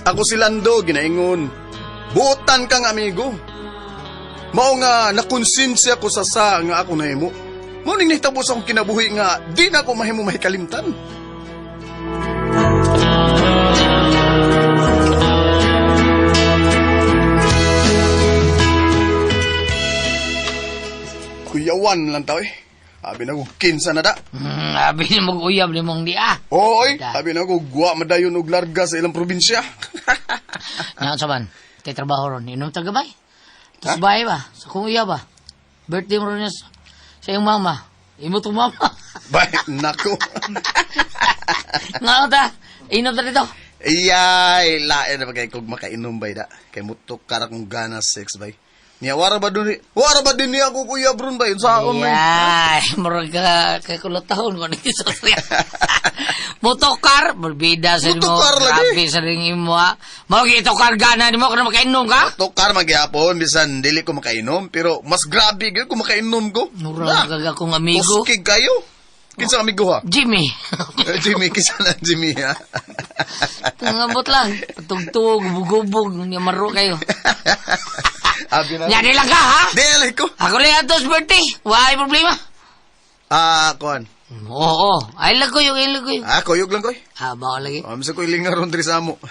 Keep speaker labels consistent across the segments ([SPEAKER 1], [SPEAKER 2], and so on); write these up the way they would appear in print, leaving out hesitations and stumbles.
[SPEAKER 1] Ako si Lando, ginaingon. Buotan kang amigo. Mao nga nakonsensya ko sa nga ako nahimo. Mao ning nahitabo sa akong kinabuhi nga di na ako mahimo mahikalimtan. Kuyawan lang tao eh. Abi na ko kinsa na da.
[SPEAKER 2] Abi ni mo uyab ni mong di
[SPEAKER 1] Oy, abi na ko guwa madayon og larga sa ilang probinsya.
[SPEAKER 2] Nga saban, kay trabaho ron, inom tagabay. Tapos bahay ba? Sa kong iya ba? Birthday mo ron niya sa iyong mama. Imo to mama.
[SPEAKER 1] Bay, nako.
[SPEAKER 2] Nga ta, inom ta dito.
[SPEAKER 1] Iyay, lain na bagay kog makainom bay da. Kay mutok kara kong gana sex bay. Niya wara ba din niya ako kuya bron bay sa akon bay.
[SPEAKER 2] Ay, murag ka kay kulatahon ko ni Sofia. Motokar, berbeda sa mo.
[SPEAKER 1] Motokar lagi.
[SPEAKER 2] Grabe sa ring imo ha. Mao gitokar gana nimo kana makainom ka?
[SPEAKER 1] Tokar magyapon bisan dili ko makainom pero mas grabe gyud kung makainom ko.
[SPEAKER 2] Murag kag akong amigo.
[SPEAKER 1] Kuskig kayo. Kinsa amigo ha?
[SPEAKER 2] Jimmy.
[SPEAKER 1] Jimmy, kinsa na Jimmy ha?
[SPEAKER 2] Tangabot lang. Patugtog, gubog, niya maro kayo.
[SPEAKER 1] Abi na.
[SPEAKER 2] Nyari lang ka ha?
[SPEAKER 1] Dili ko.
[SPEAKER 2] Ako lang atos birthday. Why problema?
[SPEAKER 1] Kuan.
[SPEAKER 2] Oo. Ay lang ko yung.
[SPEAKER 1] Kuyog lang koy.
[SPEAKER 2] Bawal lagi.
[SPEAKER 1] Misa ko ilingar ron diri sa amo.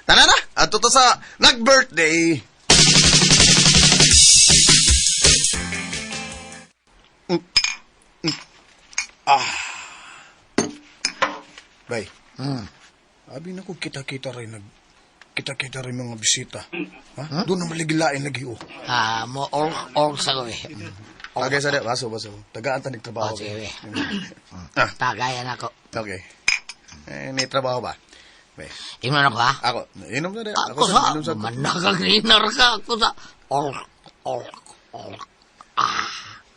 [SPEAKER 1] Tana na, ato to sa nag-birthday. Bay. Abi na ko kita-kita rin mga bisita. Ha? Doon na maligilain lagi oh.
[SPEAKER 2] Mo or sa ko eh.
[SPEAKER 1] Okay, sada, baso. Tagaan ta nagtrabaho.
[SPEAKER 2] Sige. Tagayan ako.
[SPEAKER 1] Okay. May trabaho ba? Bay.
[SPEAKER 2] Inom na ako ha?
[SPEAKER 1] Ako, inom na rin.
[SPEAKER 2] Ako sa, manakag-rinar ka. Ako sa,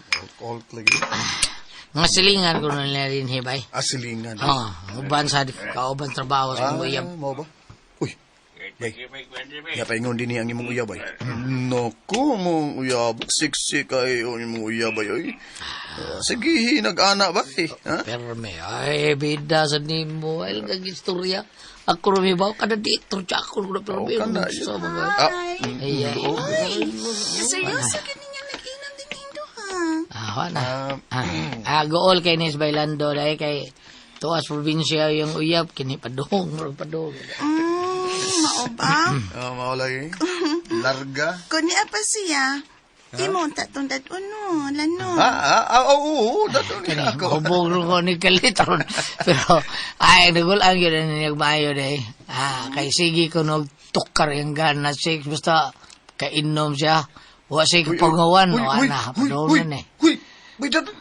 [SPEAKER 1] Alcohol lagi.
[SPEAKER 2] Mga silingan ko na rin hibay.
[SPEAKER 1] Silingan.
[SPEAKER 2] Uban sa kauban trabaho sa uyab.
[SPEAKER 1] Mo ba? Uy. Bay. Ya paingon din ang imong uyab ay. Naku, mong uyab. Siksi kayo imong uyab ay. Sige, nag-ana ba eh. Ha?
[SPEAKER 2] Pero may, ay, bida sa nimo. Ay, nag-istorya. Ako rin ba? Kada dito, ako rin pero may sa mga. Ay.
[SPEAKER 3] Seryoso ka ninyo nag-inom din nindo ha?
[SPEAKER 2] Na. Gool kay Nis Bailando dahil kay tuas probinsya yung uyab, kinipadong.
[SPEAKER 3] Mao ba?
[SPEAKER 1] Maulay. Larga.
[SPEAKER 3] Kuni apa siya? Imo tatong daduno, lano.
[SPEAKER 1] Oo, dato niya ako.
[SPEAKER 2] Hubog ko ni Kalitron. Pero, ay, nagulang yun na niyagmayo dahil. Kay sige ko tukar yung gana six, basta kainom siya. Wa sige pangawan, o ana, padonan eh.
[SPEAKER 1] Uy, dato.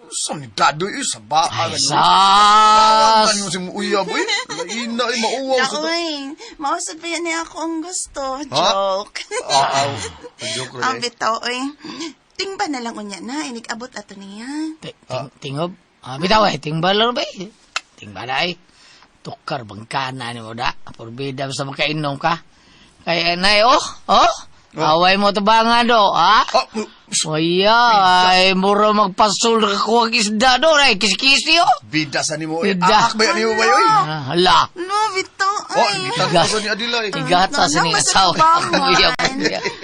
[SPEAKER 1] Saan ni dado yun sa baka?
[SPEAKER 2] Sas!
[SPEAKER 1] Ano si uyab eh? Laina ay mauwaw sa...
[SPEAKER 3] Naoy, mausad pa yan niya ako ang gusto. Joke.
[SPEAKER 1] Joke
[SPEAKER 3] Ang
[SPEAKER 1] rin eh.
[SPEAKER 3] bitaw, oy. Tingba na lang unya na, inig-abot ato niya.
[SPEAKER 2] Tingob? Bitaw eh, tingba lang ba eh? Tingba na eh. Tukar, bangkana ni mo da. Porbida sa makainom ka. Kaya na eh, away mo tabangan do, ha? Ay, mura magpasul ka kuwag isda do, ay, kisi-kisi,
[SPEAKER 1] Bida sa ni mo eh.
[SPEAKER 2] Bida.
[SPEAKER 1] Ba yan ni mo ba yun?
[SPEAKER 2] Hala.
[SPEAKER 3] No, bitaw, ay.
[SPEAKER 1] Gitang ko ni Adila eh.
[SPEAKER 2] Tigata sa ni asawa. Tigata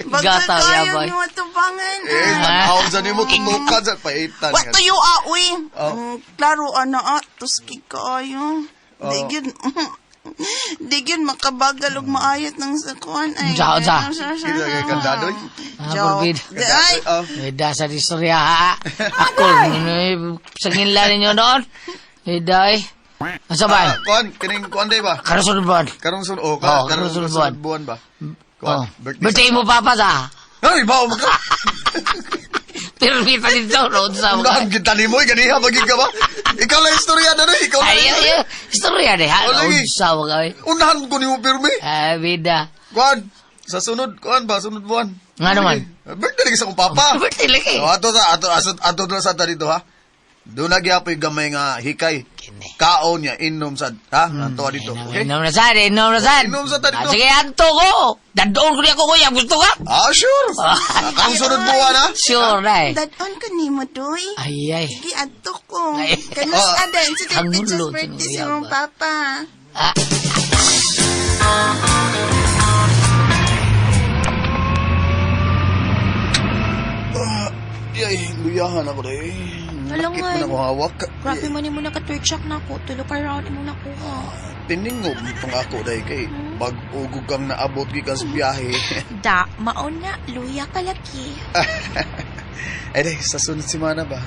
[SPEAKER 3] Bagay
[SPEAKER 2] ya
[SPEAKER 3] kayo
[SPEAKER 2] boy.
[SPEAKER 3] ni mo tubangan.
[SPEAKER 1] Tanaw sa ni mo, tutukan sa paitan.
[SPEAKER 3] What to you, uy? Klaro, tuskig kayo. Di yun makabagal og maayot ng sakuan.
[SPEAKER 2] Sa.
[SPEAKER 1] Kaya kay kandado eh.
[SPEAKER 2] Porbida.
[SPEAKER 3] Ay,
[SPEAKER 2] Eda sa istorya, ha? Ako, sangin lang ninyo doon. Eda eh. Asa ba?
[SPEAKER 1] Kuan, kining kuan day ba?
[SPEAKER 2] Karasunod ba?
[SPEAKER 1] Karong sun
[SPEAKER 2] karong
[SPEAKER 1] karong
[SPEAKER 2] sunod
[SPEAKER 1] buwan ba?
[SPEAKER 2] Oh. Birthday mo papa sa?
[SPEAKER 1] Ay, bao maka.
[SPEAKER 2] Pero kita dito, road sa mga.
[SPEAKER 1] Ang kita ni mo, ganiha magig ka ba? Ikaw lang istorya na rin, ikaw lang.
[SPEAKER 2] Ay, istorya de, ha?
[SPEAKER 1] Wala,
[SPEAKER 2] Road sa mga.
[SPEAKER 1] Unahan ko ni mo pirmi.
[SPEAKER 2] Bida.
[SPEAKER 1] Kuan, sa sunod, kuan ba, sunod buwan.
[SPEAKER 2] Nga naman.
[SPEAKER 1] Birthday lagi sa akong papa.
[SPEAKER 2] Birthday lagi.
[SPEAKER 1] Ato na sa ta dito, ha? Doon nagyapoy gamay nga hikay.
[SPEAKER 2] Kini.
[SPEAKER 1] Kaon niya, inom sa, ha? Ato dito, okay?
[SPEAKER 2] Inom na sad.
[SPEAKER 1] Inom sa ta dito.
[SPEAKER 2] Sige, anto ko. Dadoon ko niya ko, kuya. Gusto ka?
[SPEAKER 1] Sure. Ang sunod buwan, ha?
[SPEAKER 2] Sure na eh.
[SPEAKER 3] dadon ka ni mo, doy.
[SPEAKER 2] Ay.
[SPEAKER 3] Sige, adto ko.
[SPEAKER 2] Ay.
[SPEAKER 3] Kanus adan sa
[SPEAKER 2] Ang
[SPEAKER 3] pictures
[SPEAKER 2] ulo,
[SPEAKER 3] birthday
[SPEAKER 2] sinuya
[SPEAKER 3] sa mong
[SPEAKER 2] ba?
[SPEAKER 3] papa.
[SPEAKER 2] Ah.
[SPEAKER 1] Yay, luyahan ako day.
[SPEAKER 3] Alangan.
[SPEAKER 1] Nakit mo na ako hawak.
[SPEAKER 3] Grabe man mo naka-third na ko. Tulo ka round mo nakuha.
[SPEAKER 1] Tiningog itong ako day kay pag-ugog kang naabot gikan sa biyahe.
[SPEAKER 3] Da, mauna. Luya ka laki.
[SPEAKER 1] Ay day, sa sunod simana ba?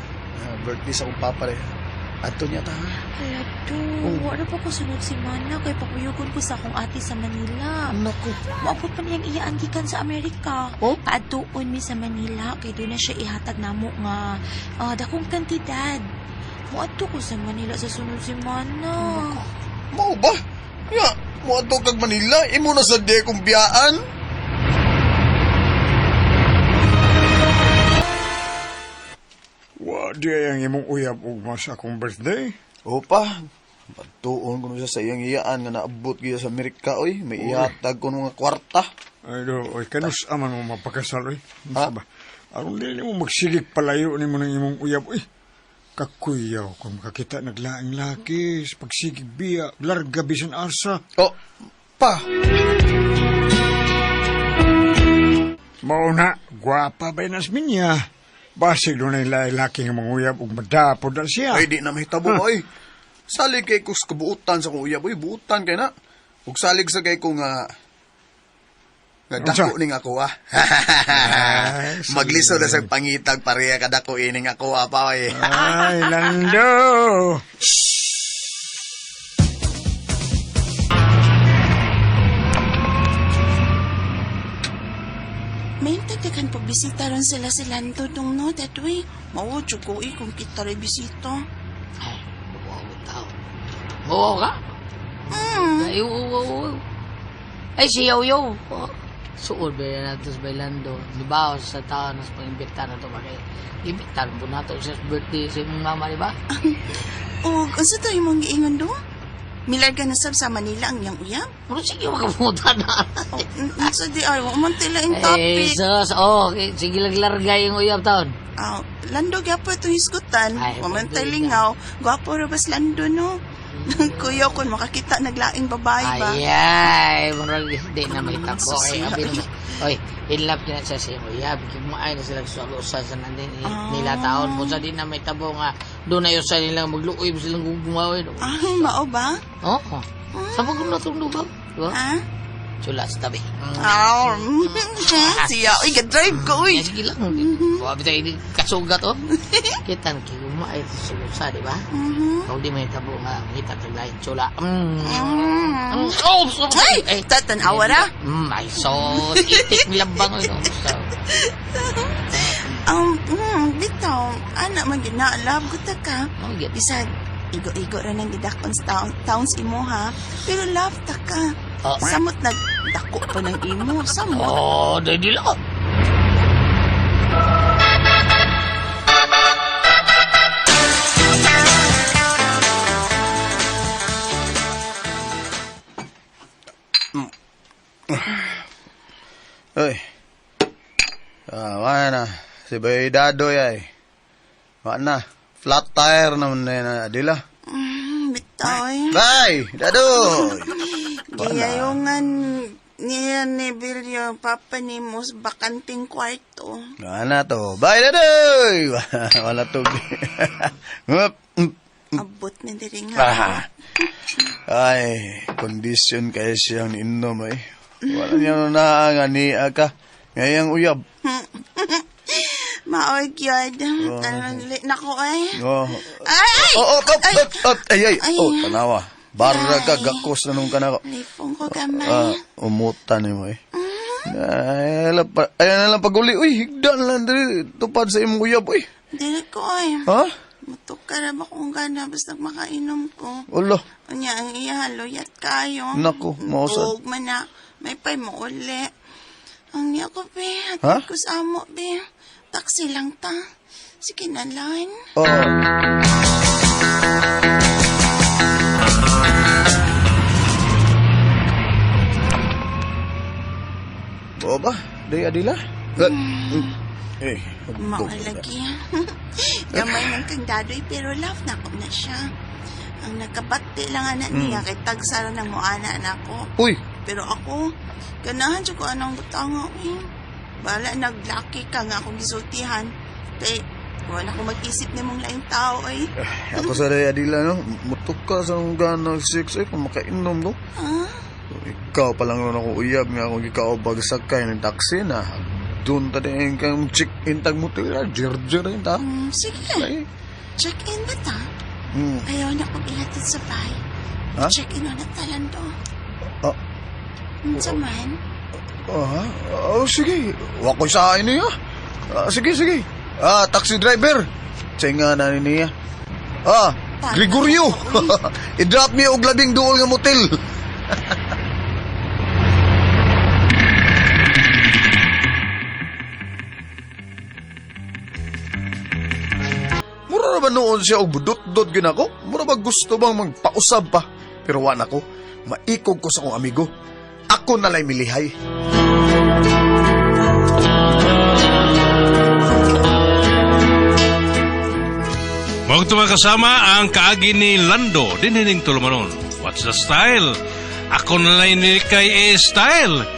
[SPEAKER 1] Birthday sa akong papa day. Ato niya ta.
[SPEAKER 3] Hala, do. Wala pa ko sunod si Mana. Kay pakuyugon ko sa akong ate sa Manila.
[SPEAKER 1] Naku.
[SPEAKER 3] Maabot pa niyang iyaan gikan sa Amerika.
[SPEAKER 1] Oh?
[SPEAKER 3] Paadtuon mi sa Manila. Kay doon na siya ihatag namo nga dakong kantidad. Muadto ko sa Manila sa sunod si Mana.
[SPEAKER 1] Mao ba? Ya, mo ato kag Manila, imo na sa di kong biyaan.
[SPEAKER 4] Di ang imong uyab ugma sa akong birthday.
[SPEAKER 1] Opa, pagtuon ko na siya sa iyang iyaan nga naabot giya sa Amerika, oy. May ihatag ko mga kwarta.
[SPEAKER 4] Ay do, oy kanus aman mo mapakasal oy.
[SPEAKER 1] Ha?
[SPEAKER 4] Ba? Aron dili mo magsigig palayo nimo ng imong uyab oy. Kakuyaw kung makakita naglaing laki sa pagsigig biya, larga bisan asa.
[SPEAKER 1] Oh, pa.
[SPEAKER 4] Mauna, gwapa ba nas minya? Basig doon ay laki ng mga uyab ug madapod na siya.
[SPEAKER 1] Ay, di na mahitabo, oy. Salig kay kus kabuutan sa kong uyab, oy. Buutan kay na. Ug salig sa kay ko nga dako ning ako, ah.
[SPEAKER 4] Ay,
[SPEAKER 1] Magliso na sa pangitag pareha kadako ining ako, pa, oy.
[SPEAKER 4] Ay, Lando!
[SPEAKER 3] May tagdagan pa bisita ron sila Lando dong no, datoy. Mawodyo ko kung kita rin bisita.
[SPEAKER 2] Ay, buwaw tao. Buwaw ka? Ay, uwaw. Ay, si Yaw-Yaw. Oh. Suod ba yan natin sa Bailando? Di ba, sa tao na sa pang-imbita na ito, bakit? Imbitan po nato sa birthday sa imong mama, di ba?
[SPEAKER 3] O, kung sa tayo mong giingon do? Milarga na sab sa Manila ang yang uyab?
[SPEAKER 2] Ano sige, makapunta na.
[SPEAKER 3] Sa di ay, waman tila yung
[SPEAKER 2] Eh,
[SPEAKER 3] topic.
[SPEAKER 2] sus, oh, okay. Sige lang largay yung uyab taon.
[SPEAKER 3] Lando gyapo itong hisgutan.
[SPEAKER 2] Ay,
[SPEAKER 3] Waman
[SPEAKER 2] pwede
[SPEAKER 3] tayo lingaw. Gwapo rabas Lando no. Kuya ko, makakita naglaing babae ba?
[SPEAKER 2] Ay, murag di na may tapo. Okay,
[SPEAKER 3] Sasiya.
[SPEAKER 2] abi naman. Oy, in love na siya sa imo. Uyab, kumain na sila sa usa sa nandin nila taon. Kung sa di na may tabo nga, doon na yun sa nilang magluoy, silang gumawin.
[SPEAKER 3] Mao ba?
[SPEAKER 2] Oo. Sa pag na itong lugaw. Diba?
[SPEAKER 3] Ha?
[SPEAKER 2] Chula sa tabi.
[SPEAKER 3] Siya, uy, ga-drive ko, uy.
[SPEAKER 2] Sige lang. Wabi tayo ini kasugat, oh. Kita na kumain sa usa, di ba? Kung di may tabo nga, kita taglayin. Chula.
[SPEAKER 3] Ay, tatanawa na.
[SPEAKER 2] Ay, so, itik nilambang.
[SPEAKER 3] Bitaw, anak man ginaalab ko ta ka.
[SPEAKER 2] Oh, get.
[SPEAKER 3] Bisag, igo-igo rin ang gidakon sa towns imo ha. Pero love ta ka. Samot nagdako pa ng imo. Samot.
[SPEAKER 2] Oh, dahil lang.
[SPEAKER 1] Oy. Wala na. Si Bay Dadoy ay. Wala na. Flat tire naman na adila.
[SPEAKER 3] Bitaw
[SPEAKER 1] Bay! Dadoy!
[SPEAKER 3] Gayayungan niya ni Bill yung papa ni mo sa bakanting kwarto.
[SPEAKER 1] Wala na to. Bay Dadoy! Wala to.
[SPEAKER 3] Abot na diri nga.
[SPEAKER 1] Ay, kondisyon kayo siyang inom eh. Wala niya na nga niya ka. Ngayang uyab.
[SPEAKER 3] Maoy gyud. Tanang nako ay.
[SPEAKER 1] Oh.
[SPEAKER 3] Ay!
[SPEAKER 1] Ay! Oh, tanawa. Barra ka, gakos na nung ka na.
[SPEAKER 3] Lifong ko gamay.
[SPEAKER 1] Umutan ni mo eh. Ayan na lang pag-uli. Uy, higdan lang dali. Tupad sa imong uyab, uy.
[SPEAKER 3] Dili ko ay.
[SPEAKER 1] Ha?
[SPEAKER 3] Matukar ba kung gana basta makainom ko.
[SPEAKER 1] Ulo.
[SPEAKER 3] Unya ang iyahaloyat kayo.
[SPEAKER 1] Naku, mausad.
[SPEAKER 3] Huwag man na. May pay mo uli. Ang niya ko, be.
[SPEAKER 1] Ha?
[SPEAKER 3] Hatid ko sa amo, be. Taksi lang ta. Sige na lang.
[SPEAKER 1] Oh. Oo ba? Day adila? Eh,
[SPEAKER 3] Maalagi. Gamay ng kang dadoy pero love na ko na siya. Ang nakabati lang anak niya kay tagsara ng moana na ako.
[SPEAKER 1] Uy,
[SPEAKER 3] Pero ako, ganahan siya ko anong butanga. Bala, naglaki ka nga akong gisultihan. Kay, wala ko mag-isip ni mong laing tao ay.
[SPEAKER 1] Ako sa day adila no, mutok ka sa nung gana sex kung makainom no.
[SPEAKER 3] Ah,
[SPEAKER 1] Ikaw pa lang ron ako uyab nga kung ikaw bagsakay ng taxi na. Doon ta din kang check-in tag mo tira, jer-jer rin ta.
[SPEAKER 3] sige.
[SPEAKER 1] Ay,
[SPEAKER 3] Check-in ba ta?
[SPEAKER 1] hmm.
[SPEAKER 3] Ayaw na kong ihatid sa bahay.
[SPEAKER 1] Ha?
[SPEAKER 3] Check-in na talando.
[SPEAKER 1] Ah.
[SPEAKER 3] Unsa man?
[SPEAKER 1] Sige. Wako sa akin niya. Sige. Taxi driver. Tsenga na niya. Gregorio. I-drop me og labing duol nga motel. Mura na ba noon siya og budot-dot ginako? Mura ba gusto bang magpausab pa? Pero wan ako. Maikog ko sa kong amigo. Ako nalay milihay.
[SPEAKER 5] Mga kasama ang kaagi ni Lando din hining tulumanon. What's the style? Ako na lang ni kay style.